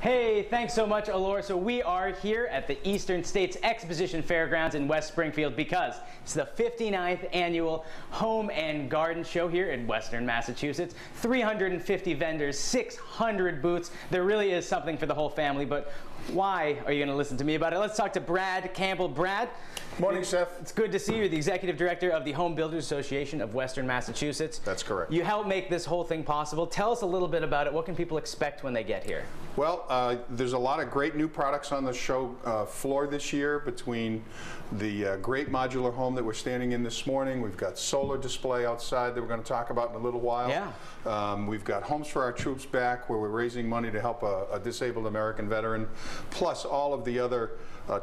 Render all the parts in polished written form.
Hey, thanks so much, Allure. So we are here at the Eastern States Exposition Fairgrounds in West Springfield because it's the 59th annual Home and Garden Show here in Western Massachusetts. 350 vendors, 600 booths. There really is something for the whole family, but why are you going to listen to me about it? Let's talk to Brad Campbell. Brad. Morning, Seth. It's good to see you. You're the Executive Director of the Home Builders Association of Western Massachusetts. That's correct. You help make this whole thing possible. Tell us a little bit about it. What can people expect when they get here? Well, there's a lot of great new products on the show floor this year between the great modular home that we're standing in this morning. We've got solar display outside that we're going to talk about in a little while. Yeah. We've got Homes for Our Troops Back, where we're raising money to help a disabled American veteran, plus all of the other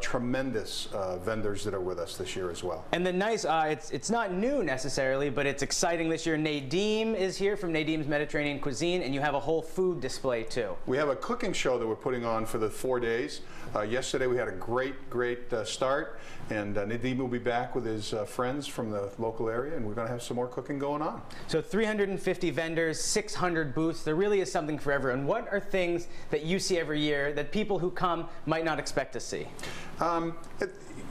tremendous vendors that are with us this year as well. And the nice, it's not new necessarily, but it's exciting this year. Nadim is here from Nadim's Mediterranean Cuisine, and you have a whole food display too. We have a cooking show that we're putting on for the 4 days. Yesterday we had a great start, and Nadim will be back with his friends from the local area, and we're going to have some more cooking going on. So 350 vendors, 600 booths. There really is something for everyone. What are things that you see every year that people who come might not expect to see?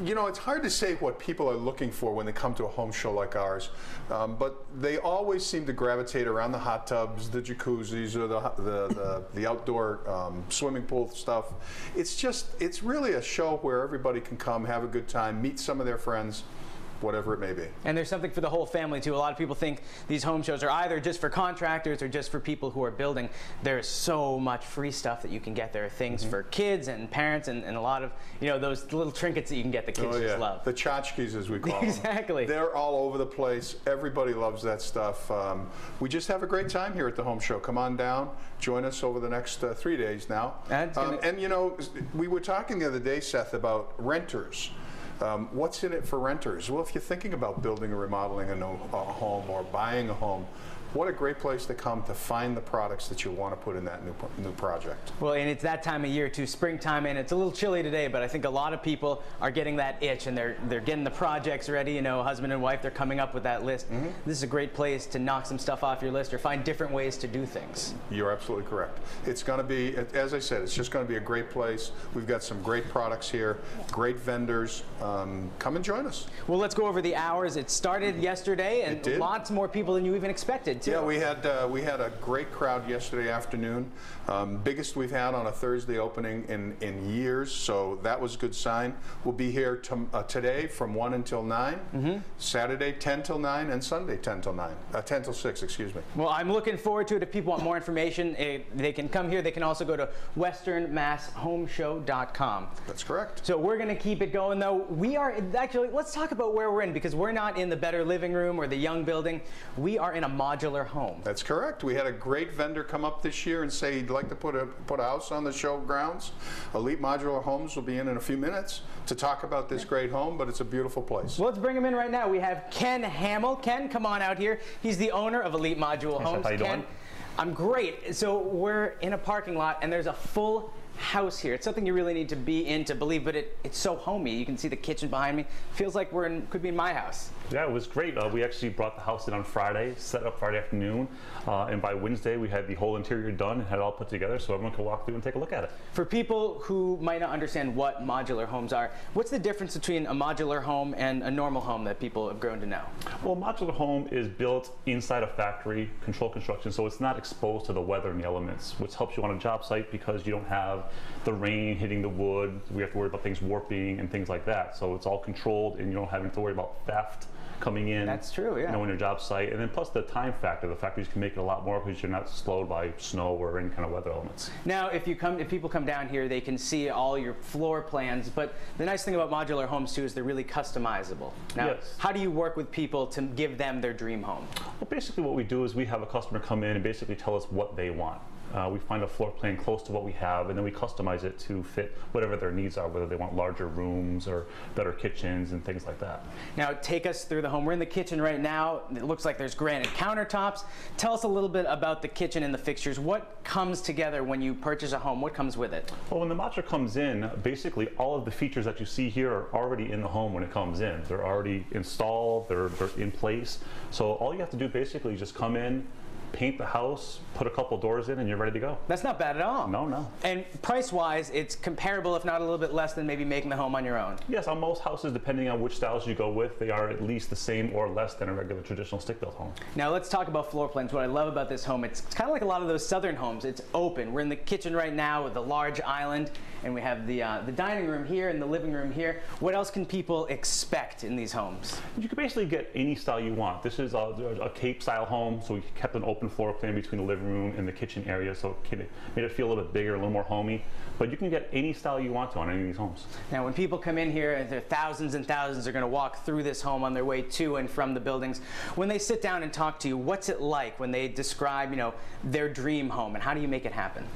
You know, it's hard to say what people are looking for when they come to a home show like ours, but they always seem to gravitate around the hot tubs, the jacuzzis, or the outdoor swimming pool stuff. It's really a show where everybody can come, have a good time, meet some of their friends, whatever it may be. And there's something for the whole family too. A lot of people think these home shows are either just for contractors or just for people who are building. There's so much free stuff that you can get. There are things for kids and parents and a lot of, you know, those little trinkets that you can get the kids just love. The tchotchkes, as we call them. Exactly. They're all over the place. Everybody loves that stuff. We just have a great time here at the home show. Come on down, join us over the next 3 days now. And you know, we were talking the other day, Seth, about renters. What's in it for renters? Well, if you're thinking about building or remodeling a home or buying a home, what a great place to come to find the products that you want to put in that new project. Well, and it's that time of year too, springtime, and it's a little chilly today, but I think a lot of people are getting that itch and they're getting the projects ready. You know, husband and wife, they're coming up with that list. This is a great place to knock some stuff off your list or find different ways to do things. You're absolutely correct. It's going to be, as I said, it's just going to be a great place. We've got some great products here, great vendors. Come and join us. Well, let's go over the hours. It started yesterday, and lots more people than you even expected. Yeah, we had a great crowd yesterday afternoon. Biggest we've had on a Thursday opening in years, so that was a good sign. We'll be here today from 1 until 9, Saturday 10 till 9, and Sunday 10 till 9, 10 till 6, excuse me. Well, I'm looking forward to it. If people want more information, they can come here. They can also go to westernmasshomeshow.com. That's correct. So we're going to keep it going, though. We are actually, let's talk about where we're in, because we're not in the Better Living Room or the Young Building. We are in a modular home. That's correct. We had a great vendor come up this year and say he'd like to put a house on the show grounds. Elite Modular Homes will be in a few minutes to talk about this great home, but it's a beautiful place. Well, let's bring him in right now. We have Ken Hamill. Ken, come on out here. He's the owner of Elite Modular Homes. How you doing? I'm great. So we're in a parking lot and there's a full house here. It's something you really need to be in to believe, but it's so homey. You can see the kitchen behind me. Feels like could be in my house. Yeah, it was great. We actually brought the house in on Friday, set up Friday afternoon, and by Wednesday we had the whole interior done and had it all put together so everyone could walk through and take a look at it. For people who might not understand what modular homes are, what's the difference between a modular home and a normal home that people have grown to know? Well, a modular home is built inside a factory, controlled construction, so it's not exposed to the weather and the elements, which helps you on a job site because you don't have the rain hitting the wood. We have to worry about things warping and things like that. So it's all controlled and you don't have to worry about theft coming in. That's true, yeah. You know, on your job site. And then plus the time factor. The factories can make it a lot more because you're not slowed by snow or any kind of weather elements. Now, if people come down here, they can see all your floor plans, but the nice thing about modular homes too is they're really customizable. Now, yes. How do you work with people to give them their dream home? Well, basically what we do is we have a customer come in and basically tell us what they want. We find a floor plan close to what we have, and then we customize it to fit whatever their needs are, whether they want larger rooms or better kitchens and things like that. Now, take us through the home. We're in the kitchen right now. It looks like there's granite countertops. Tell us a little bit about the kitchen and the fixtures. What comes together when you purchase a home? What comes with it? Well, when the modular comes in, basically all of the features that you see here are already in the home when it comes in. They're already installed, they're in place. So all you have to do basically is just come in, paint the house, put a couple doors in, and you're ready to go. That's not bad at all. No, no. And price-wise, it's comparable, if not a little bit less than maybe making the home on your own. Yes, on most houses, depending on which styles you go with, they are at least the same or less than a regular traditional stick-built home. Now let's talk about floor plans. What I love about this home, it's kind of like a lot of those southern homes. It's open. We're in the kitchen right now with a large island, and we have the dining room here and the living room here. What else can people expect in these homes? You can basically get any style you want. This is a Cape-style home, so we kept an open floor plan between the living room and the kitchen area, so it made it feel a little bit bigger, a little more homey. But you can get any style you want to on any of these homes. Now, when people come in here, and there are thousands and thousands are going to walk through this home on their way to and from the buildings. When they sit down and talk to you, what's it like when they describe, you know, their dream home, and how do you make it happen?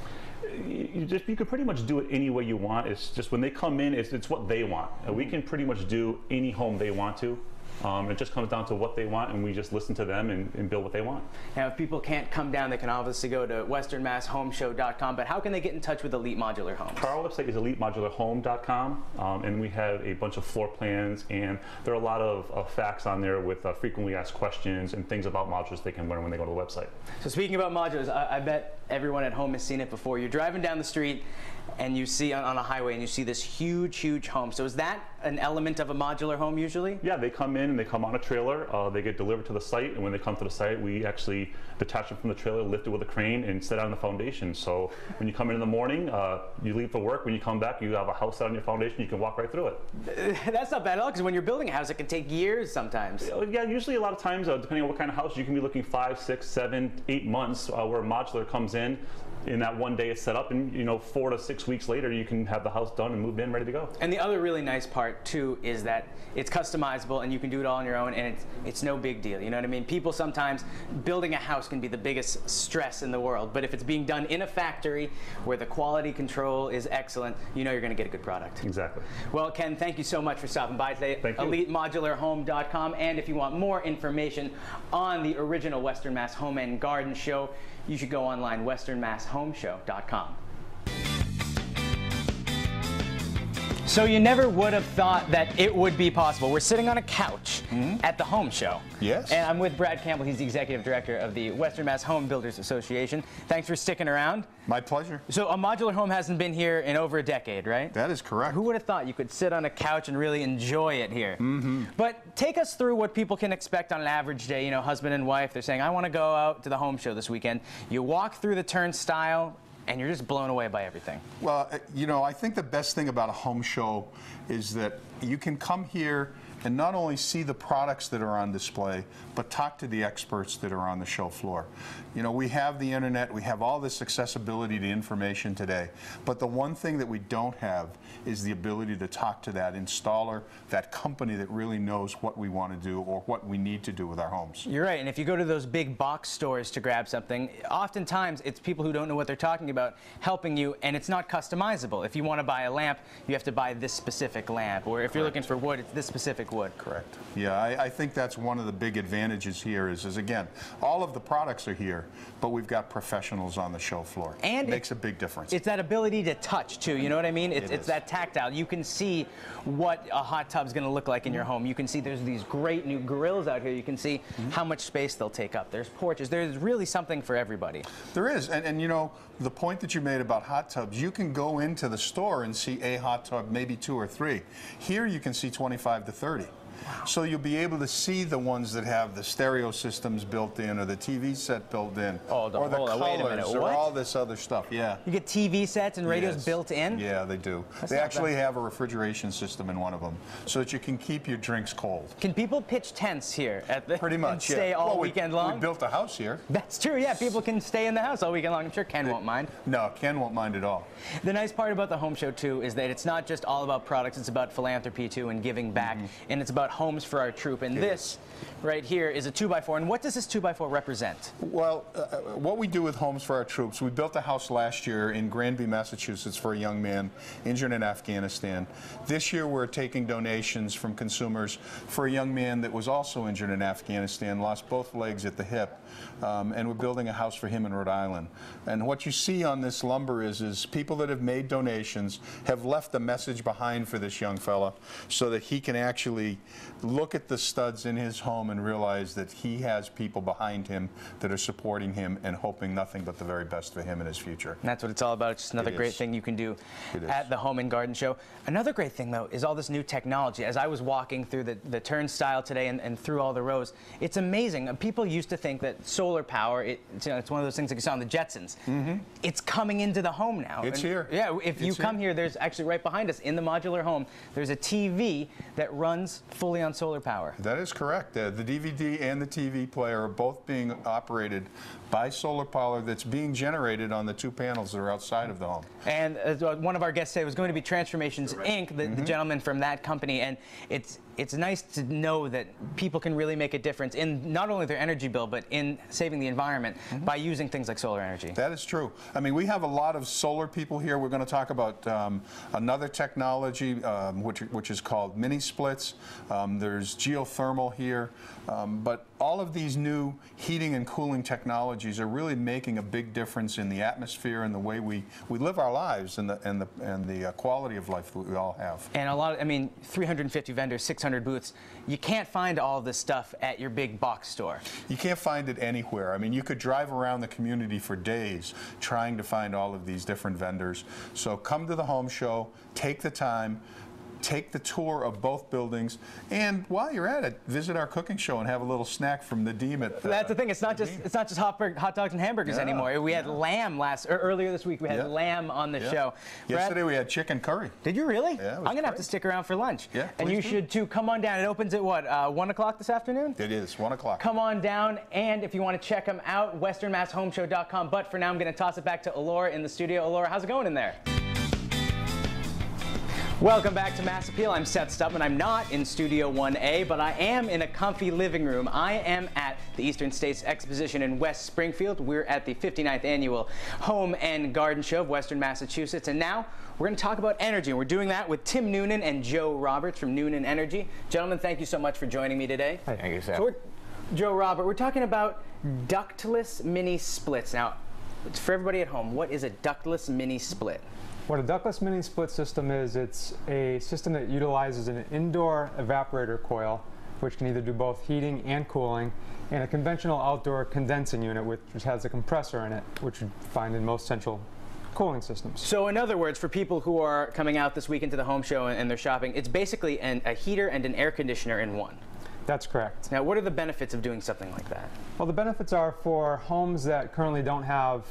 You can pretty much do it any way you want. It's just when they come in, it's what they want. We can pretty much do any home they want to. It just comes down to what they want, and we just listen to them and build what they want. Now, if people can't come down, they can obviously go to westernmasshomeshow.com, but how can they get in touch with Elite Modular Homes? Our website is elitemodularhome.com, and we have a bunch of floor plans, and there are a lot of facts on there with frequently asked questions and things about modulars they can learn when they go to the website. So speaking about modulars, I bet everyone at home has seen it before. You're driving down the street, and you see on a highway, and you see this huge, huge home. So is that an element of a modular home usually? Yeah, they come in and they come on a trailer. They get delivered to the site, and when they come to the site, we actually detach them from the trailer, lift it with a crane, and set it on the foundation. So when you come in the morning, you leave for work. When you come back, you have a house set on your foundation. You can walk right through it. That's not bad at all, because when you're building a house, it can take years sometimes. Yeah, usually a lot of times, depending on what kind of house, you can be looking 5, 6, 7, 8 months, where a modular comes in that one day it's set up, and 4 to 6 weeks later you can have the house done and moved in, ready to go. And the other really nice part too is that it's customizable, and you can do it all on your own, and it's no big deal. You know what I mean? People sometimes, building a house can be the biggest stress in the world, but if it's being done in a factory where the quality control is excellent, you know you're going to get a good product. Exactly. Well, Ken, thank you so much for stopping by today. Thank you. EliteModularHome.com, and if you want more information on the original Western Mass Home and Garden Show, you should go online, westernmasshomeshow.com. So you never would have thought that it would be possible. We're sitting on a couch at the Home Show. Yes. And I'm with Brad Campbell. He's the executive director of the Western Mass Home Builders Association. Thanks for sticking around. My pleasure. So a modular home hasn't been here in over a decade, right? That is correct. Who would have thought you could sit on a couch and really enjoy it here? But take us through what people can expect on an average day. Husband and wife, they're saying, I want to go out to the Home Show this weekend. You walk through the turnstile, and you're just blown away by everything. Well, I think the best thing about a home show is that you can come here and not only see the products that are on display, but talk to the experts that are on the show floor. We have the internet, we have all this accessibility to information today, but the one thing that we don't have is the ability to talk to that installer, that company that really knows what we want to do or what we need to do with our homes. You're right, and if you go to those big box stores to grab something, oftentimes it's people who don't know what they're talking about helping you, and it's not customizable. If you want to buy a lamp, you have to buy this specific lamp, or if you're looking for wood, it's this specific wood. Correct. Yeah, I think that's one of the big advantages here is again, all of the products are here, but we've got professionals on the show floor. And it makes a big difference. It's that ability to touch, too. You know what I mean? It's that tactile. You can see what a hot tub's going to look like in your home. You can see there's these great new grills out here. You can see how much space they'll take up. There's porches. There's really something for everybody. There is. And the point that you made about hot tubs, you can go into the store and see a hot tub, maybe 2 or 3. Here you can see 25 to 30. Wow. So you'll be able to see the ones that have the stereo systems built in, or the TV set built in, or the colors, or all this other stuff. Yeah. You get TV sets and radios built in? Yeah, they do. They actually have a refrigeration system in one of them, so that you can keep your drinks cold. Can people pitch tents here at the pretty much and stay all weekend long? We built a house here. That's true. Yeah, people can stay in the house all weekend long. I'm sure Ken won't mind. No, Ken won't mind at all. The nice part about the Home Show too is that it's not just all about products. It's about philanthropy too, and giving back, and it's about homes for our troop. And this right here is a 2x4. And what does this 2x4 represent? Well, what we do with Homes for Our Troops, we built a house last year in Granby, Massachusetts for a young man injured in Afghanistan. This year we're taking donations from consumers for a young man that was also injured in Afghanistan, lost both legs at the hip, and we're building a house for him in Rhode Island. And what you see on this lumber is people that have made donations have left a message behind for this young fella so that he can actually look at the studs in his home and realize that he has people behind him that are supporting him and hoping nothing but the very best for him in his future. And that's what it's all about. It's just another great thing you can do at the Home and Garden Show. Another great thing, though, is all this new technology. As I was walking through the turnstile today and through all the rows, it's amazing. People used to think that solar power, it's one of those things that you saw on the Jetsons. It's coming into the home now. It's here. Yeah, if you come here, there's actually right behind us in the modular home, there's a TV that runs fully on solar power. That is correct. The DVD and the TV player are both being operated by solar power that's being generated on the two panels that are outside of the home. And one of our guests today was going to be Transformations Inc., the gentleman from that company, and it's nice to know that people can really make a difference in not only their energy bill, but in saving the environment by using things like solar energy. That is true. I mean, we have a lot of solar people here. We're going to talk about another technology which is called mini splits. There's geothermal here, but all of these new heating and cooling technologies are really making a big difference in the atmosphere and the way we live our lives and the quality of life that we all have. And a lot of, I mean, 350 vendors, 600 booths. You can't find all this stuff at your big box store. You can't find it anywhere. I mean, you could drive around the community for days trying to find all of these different vendors. So come to the home show, take the time, take the tour of both buildings, and while you're at it, visit our cooking show and have a little snack from Nadeem at That's the thing. It's not just hot dogs and hamburgers anymore. We had lamb earlier this week. We had lamb on the show. Yesterday we had chicken curry. Did you really? Yeah, I'm gonna have to stick around for lunch. Yeah, and you should too. Come on down. It opens at what 1 o'clock this afternoon? It is 1 o'clock. Come on down, and if you want to check them out, westernmasshomeshow.com. But for now, I'm going to toss it back to Alora in the studio. Alora, how's it going in there? Welcome back to Mass Appeal. I'm Seth Stubman. I'm not in Studio 1A, but I am in a comfy living room. I am at the Eastern States Exposition in West Springfield. We're at the 59th Annual Home and Garden Show of Western Massachusetts. And now we're going to talk about energy. And we're doing that with Tim Noonan and Joe Roberts from Noonan Energy. Gentlemen, thank you so much for joining me today. Thank you, Seth. So Joe Robert, we're talking about ductless mini splits. Now, for everybody at home, what is a ductless mini split? What a ductless mini split system is, it's a system that utilizes an indoor evaporator coil, which can either do both heating and cooling, and a conventional outdoor condensing unit, which has a compressor in it, which you find in most central cooling systems. So in other words, for people who are coming out this weekend to the home show and they're shopping, it's basically a heater and an air conditioner in one. That's correct. Now, what are the benefits of doing something like that? Well, the benefits are for homes that currently don't have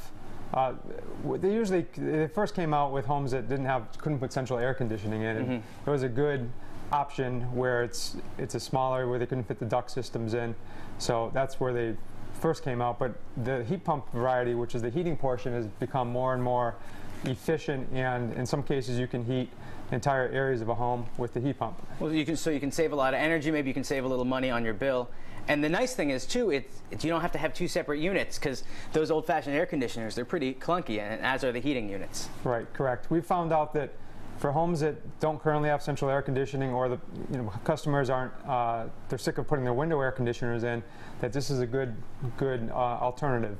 they first came out with homes that couldn't put central air conditioning in, and it was a good option where it's a smaller, where they couldn't fit the duct systems in. So that's where they first came out. But the heat pump variety, which is the heating portion, has become more and more efficient, and in some cases you can heat entire areas of a home with the heat pump. Well, you can save a lot of energy. Maybe you can save a little money on your bill. And the nice thing is, too, you don't have to have two separate units, because those old-fashioned air conditioners, they're pretty clunky, and as are the heating units. Right, correct. We found out that for homes that don't currently have central air conditioning, or the customers aren't, they're sick of putting their window air conditioners in, that this is a good alternative.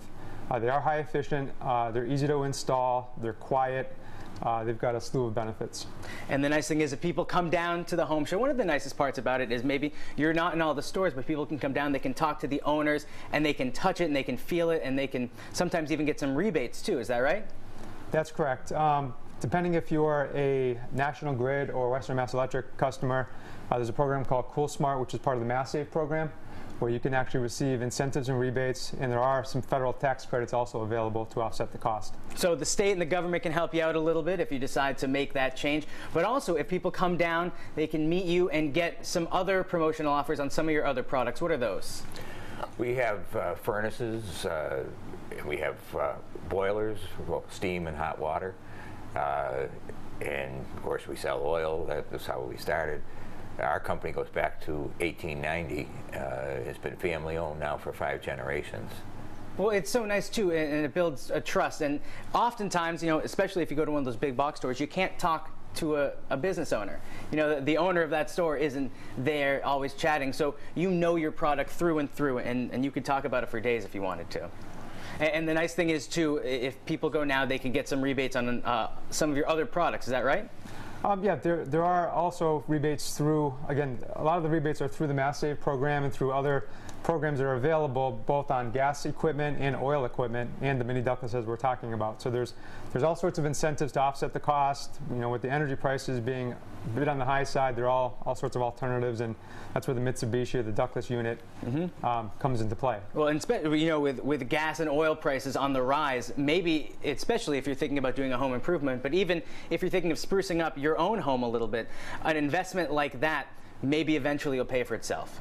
They are high efficient, they're easy to install, they're quiet. They've got a slew of benefits. And the nice thing is, if people come down to the home show, one of the nicest parts about it is maybe you're not in all the stores, but people can come down, they can talk to the owners, and they can touch it, and they can feel it, and they can sometimes even get some rebates too. Is that right? That's correct. Depending if you're a National Grid or Western Mass Electric customer, there's a program called Cool Smart, which is part of the Mass Save program, where you can actually receive incentives and rebates, and there are some federal tax credits also available to offset the cost. So the state and the government can help you out a little bit if you decide to make that change, but also if people come down, they can meet you and get some other promotional offers on some of your other products. What are those? We have furnaces, we have boilers, steam and hot water, and of course we sell oil. That's how we started. Our company goes back to 1890. It's been family owned now for 5 generations. Well, it's so nice too, and it builds a trust. And oftentimes, especially if you go to one of those big box stores, you can't talk to a business owner. The owner of that store isn't there always chatting, so you know your product through and through, and you could talk about it for days if you wanted to. And the nice thing is too, if people go now, they can get some rebates on some of your other products. Is that right? Yeah, there are also rebates through, again, a lot of the rebates are through the Mass Save program and through other programs that are available both on gas equipment and oil equipment and the mini ductless as we're talking about. So there's all sorts of incentives to offset the cost. You know, with the energy prices being a bit on the high side, there are all sorts of alternatives, and that's where the Mitsubishi, the ductless unit, comes into play. Well, and you know, with gas and oil prices on the rise, maybe, especially if you're thinking about doing a home improvement, but even if you're thinking of sprucing up your own home a little bit, an investment like that maybe eventually will pay for itself.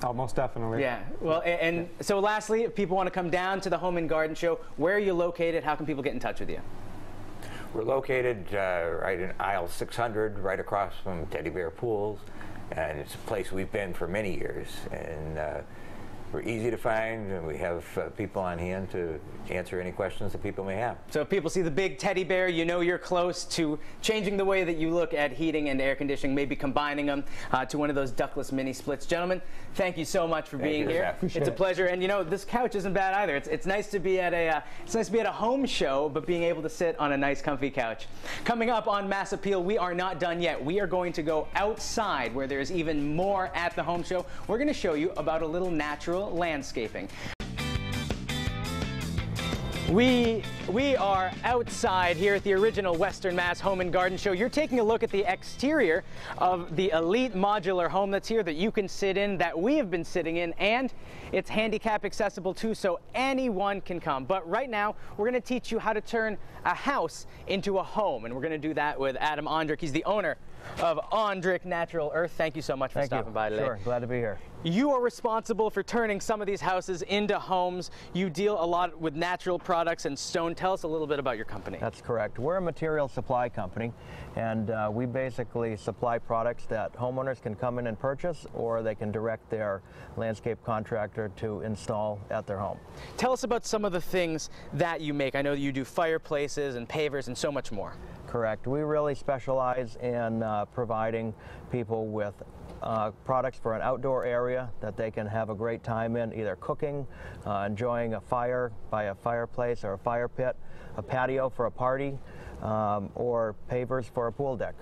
Oh, most definitely. Yeah. Well, and so lastly, if people want to come down to the Home and Garden Show, where are you located? How can people get in touch with you? We're located right in aisle 600, right across from Teddy Bear Pools, and it's a place we've been for many years. And we're easy to find, and we have people on hand to answer any questions that people may have. So if people see the big teddy bear, you know you're close to changing the way that you look at heating and air conditioning, maybe combining them to one of those ductless mini splits. Gentlemen, thank you so much for being here. It's a pleasure. And you know, this couch isn't bad either. It's nice to be at a home show, but being able to sit on a nice comfy couch. Coming up on Mass Appeal, we are not done yet. We are going to go outside where there's even more at the home show. We're going to show you about a little natural landscaping. We are outside here at the original Western Mass Home and Garden Show. You're taking a look at the exterior of the elite modular home that's here that you can sit in, that we have been sitting in, and it's handicap accessible too, so anyone can come. But right now, we're going to teach you how to turn a house into a home, and we're going to do that with Adam Ondrick. He's the owner of Ondrick Natural Earth. Thank you so much for stopping by today. Sure, glad to be here. You are responsible for turning some of these houses into homes. You deal a lot with natural products and stone. Tell us a little bit about your company. That's correct. We're a material supply company, and we basically supply products that homeowners can come in and purchase, or they can direct their landscape contractor to install at their home. Tell us about some of the things that you make. I know you do fireplaces and pavers and so much more. Correct. We really specialize in providing people with products for an outdoor area that they can have a great time in, either cooking, enjoying a fire by a fireplace or a fire pit, a patio for a party, or pavers for a pool deck.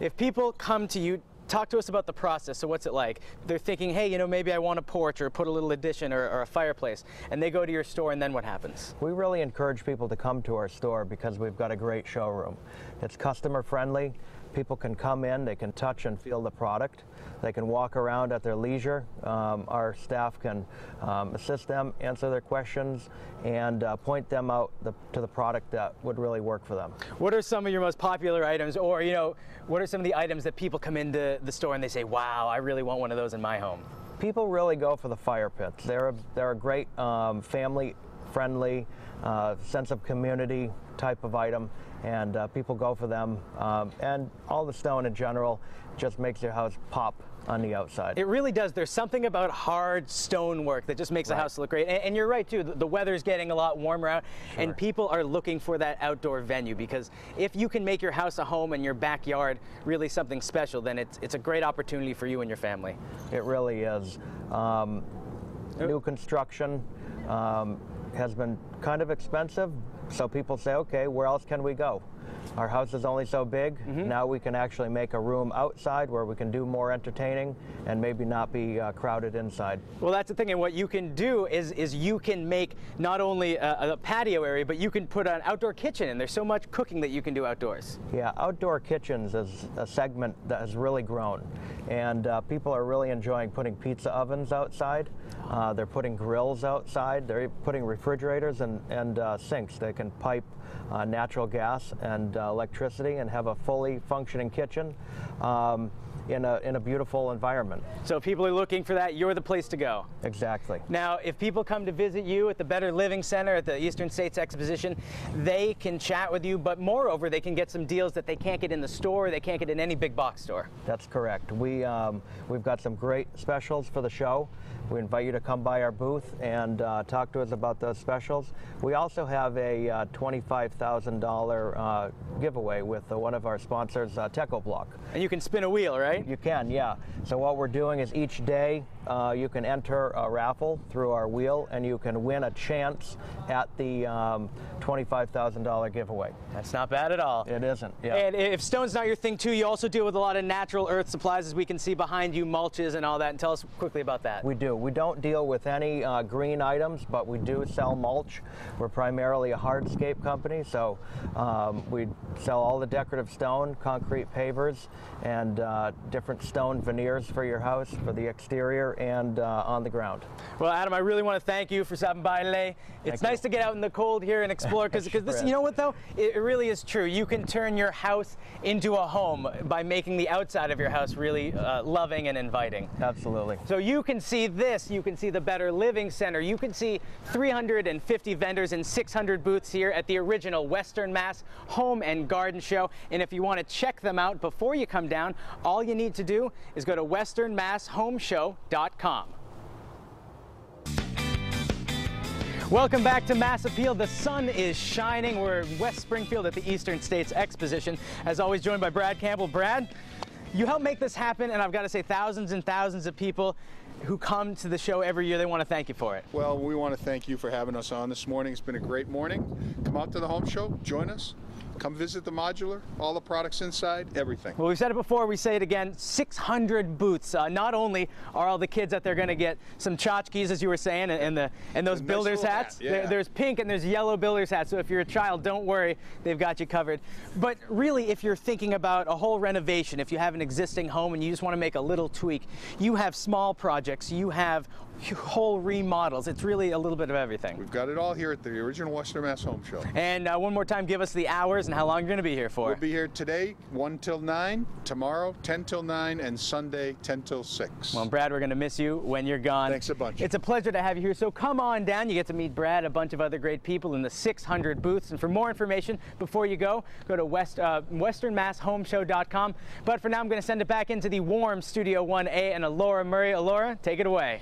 If people come to you, talk to us about the process. So what's it like? They're thinking, hey, you know, maybe I want a porch or put a little addition or a fireplace, and they go to your store, and then what happens? We really encourage people to come to our store because we've got a great showroom. It's customer friendly. People can come in, they can touch and feel the product. They can walk around at their leisure. Our staff can assist them, answer their questions, and point them out to the product that would really work for them. What are some of your most popular items, or you know, what are some of the items that people come into the store and they say, wow, I really want one of those in my home? People really go for the fire pits. They're a great family-friendly, sense of community type of item, and people go for them. And all the stone in general just makes your house pop on the outside. It really does. There's something about hard stonework that just makes a house look great. And you're right too, the weather's getting a lot warmer out, and people are looking for that outdoor venue, because if you can make your house a home and your backyard really something special, then it's a great opportunity for you and your family. It really is. New construction has been kind of expensive, so people say, okay, where else can we go? Our house is only so big. Now we can actually make a room outside where we can do more entertaining and maybe not be crowded inside. Well, that's the thing, and what you can do is you can make not only a patio area, but you can put an outdoor kitchen in. There's so much cooking that you can do outdoors. Yeah, outdoor kitchens is a segment that has really grown, and people are really enjoying putting pizza ovens outside. They're putting grills outside. They're putting refrigerators and sinks. They can pipe natural gas and electricity and have a fully functioning kitchen in a beautiful environment. So if people are looking for that, you're the place to go. Exactly. Now, if people come to visit you at the Better Living Center at the Eastern States Exposition, they can chat with you, but moreover, they can get some deals that they can't get in the store, they can't get in any big box store. That's correct. We've got some great specials for the show. We invite you to come by our booth and talk to us about those specials. We also have a $25,000 giveaway with one of our sponsors, TechoBlock. And you can spin a wheel, right? You can, yeah. So what we're doing is each day you can enter a raffle through our wheel, and you can win a chance at the $25,000 giveaway. That's not bad at all. It isn't, yeah. And if stone's not your thing too, you also deal with a lot of natural earth supplies, as we can see behind you, mulches and all that. And tell us quickly about that. We do. We don't deal with any green items, but we do sell mulch. We're primarily a hardscape company, so we sell all the decorative stone, concrete pavers, and different stone veneers for your house, for the exterior and on the ground. Well, Adam, I really want to thank you for stopping by today. It's nice to get out in the cold here and explore, because this, you know what though, it really is true. You can turn your house into a home by making the outside of your house really loving and inviting. Absolutely. So you can see this, you can see the Better Living Center, you can see 350 vendors and 600 booths here at the original Western Mass Home and Garden Show. And if you want to check them out before you come down, all you need to do is go to westernmasshomeshow.com. Welcome back to Mass Appeal. The sun is shining. We're in West Springfield at the Eastern States Exposition. As always, joined by Brad Campbell. Brad, you help make this happen, and I've got to say thousands and thousands of people who come to the show every year, they want to thank you for it. Well, we want to thank you for having us on this morning. It's been a great morning. Come out to the home show, join us. Come visit the modular, all the products inside, everything. Well, we've said it before, we say it again, 600 booths. Not only are all the kids out there going to get some tchotchkes, as you were saying, and those builder's hats. Yeah. There's pink and there's yellow builder's hats, so if you're a child, don't worry, they've got you covered. But really, if you're thinking about a whole renovation, if you have an existing home and you just want to make a little tweak, you have small projects, you have whole remodels. It's really a little bit of everything. We've got it all here at the original Western Mass Home Show. And one more time, give us the hours and how long you're going to be here for. We'll be here today, 1 till 9, tomorrow, 10 till 9, and Sunday, 10 till 6. Well, Brad, we're going to miss you when you're gone. Thanks a bunch. It's a pleasure to have you here. So come on down. You get to meet Brad, a bunch of other great people in the 600 booths. And for more information, before you go to westernmasshomeshow.com. But for now, I'm going to send it back into the warm Studio 1A and Alora Murray. Alora, take it away.